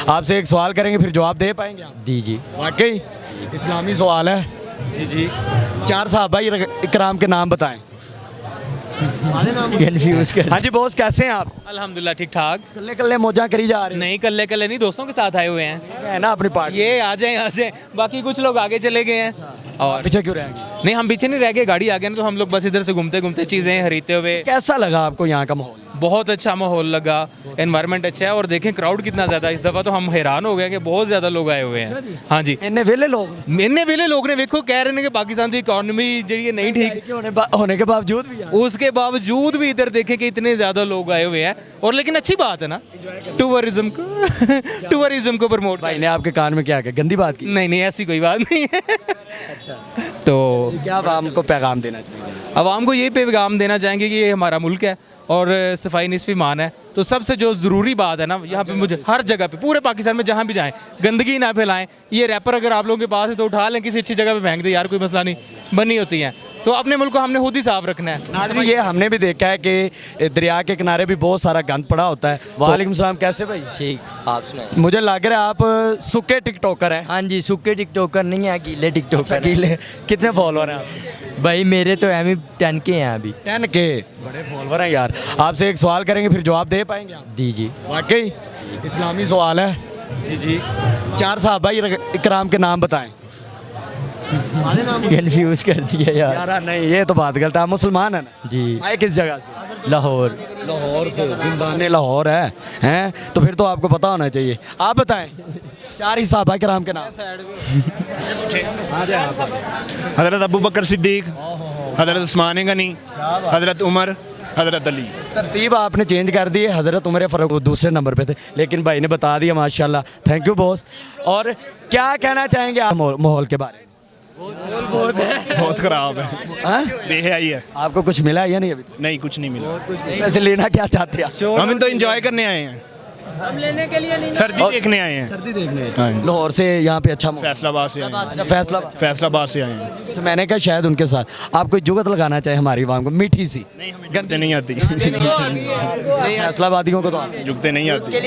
आपसे एक सवाल करेंगे, फिर जवाब दे पाएंगे आप? दीजिए। वाकई इस्लामी सवाल है जी। 4 सहाबा इकराम के नाम बताएं। कंफ्यूज कर। हाँ जी बॉस, कैसे हैं आप? अल्हम्दुलिल्लाह ठीक ठाक। कल्ले कल्ले मौजा करी जा रहे हैं? नहीं कल्ले कल्ले नहीं, दोस्तों के साथ आए हुए हैं। है ना अपनी पार्टी। ये आ जाए बाकी कुछ लोग आगे चले गए हैं। और पीछे क्यों रहेंगे? नहीं, हम पीछे नहीं रह गए, गाड़ी आ गए ना, तो हम लोग बस इधर से घूमते घूमते चीज़ें खरीदते हुए। कैसा लगा आपको यहाँ का माहौल? बहुत अच्छा माहौल लगा, एनवायरनमेंट अच्छा है। और देखें क्राउड कितना ज़्यादा, इस दफ़ा तो हम हैरान हो गए कि बहुत ज़्यादा लोग आए हुए हैं। हाँ जी, इन्ने वेले लोग इन्ने वेले लोग ने देखो, कह रहे हैं कि पाकिस्तान की इकॉनमी जी नहीं ठीक, होने के बावजूद भी उसके बावजूद भी इधर देखें कि इतने ज़्यादा लोग आए हुए हैं। और लेकिन अच्छी बात है ना, टूरिज्म को प्रमोट। भाई ने आपके कान में क्या कहा? गंदी बात की? नहीं नहीं, ऐसी कोई बात नहीं है। तो क्या आप हमको पैगाम देना चाहिए? आवाम को ये पैगाम देना चाहेंगे कि ये हमारा मुल्क है और सफाई निस्फ़ ईमान है। तो सबसे जो ज़रूरी बात है ना, यहाँ पे मुझे हर जगह पे, पूरे पाकिस्तान में जहाँ भी जाएं, गंदगी ना फैलाएं। ये रैपर अगर आप लोगों के पास है तो उठा लें, किसी अच्छी जगह पे फेंक दें यार, कोई मसला नहीं। बनी होती हैं तो अपने मुल्क को हमने खुद ही साफ रखना है। नाज़रीन, ये हमने भी देखा है कि दरिया के किनारे भी बहुत सारा गंद पड़ा होता है। वालेकुम सलाम, कैसे भाई? ठीक, आप सुनाए। मुझे लग रहा है आप सूखे टिकटॉकर हैं। हाँ जी, सूखे टिकटॉकर नहीं है, गीले टिकटॉकर। अकेले कितने फॉलोअर हैं आप? भाई मेरे तो एम 10 के हैं अभी। 10 के बड़े फॉलोअर हैं यार। आपसे एक सवाल करेंगे, फिर जवाब दे पाएंगे आप? दीजिए। वाकई इस्लामी सवाल है जी। 4 सहाबा इकराम के नाम बताएं। कंफ्यूज कर दिया यार। यार नहीं, ये तो बात गलत है। आप मुसलमान है ना? जी। आए किस जगह से? लाहौर। लाहौर से। जिंदाने लाहौर है हैं? तो फिर तो आपको पता होना चाहिए। आप बताएं 4 ही सहाबा किराम के नाम। हज़रत अबू बकर सिद्दीक, हज़रत उस्मान गनी, हज़रत उमर, हज़रत अली। तरतीब आपने चेंज कर दी है। हज़रत उमर फारूक दूसरे नंबर पे थे, लेकिन भाई ने बता दिया माशाल्लाह। Thank you boss. और क्या कहना चाहेंगे आप माहौल के बारे में? बहुत ख़राब है, हाँ? बेहयाई है। आपको कुछ मिला है या नहीं अभी? नहीं, कुछ नहीं मिला। वैसे लेना क्या चाहते हैं? हम तो एंजॉय करने आए हैं, हम लेने के लिए नहीं, सर्दी देखने आए हैं। सर्दी देखने हाँ। लाहौर से यहाँ पे अच्छा मौसम। फैसलाबाद से आए हैं। अच्छा, फैसलाबाद से आए हैं। तो मैंने कहा शायद उनके साथ आप कोई जुगत लगाना चाहे हमारी आवाम को, मीठी सी। जुगते नहीं आती। फैसलाबादियों को तो जुगते नहीं आती।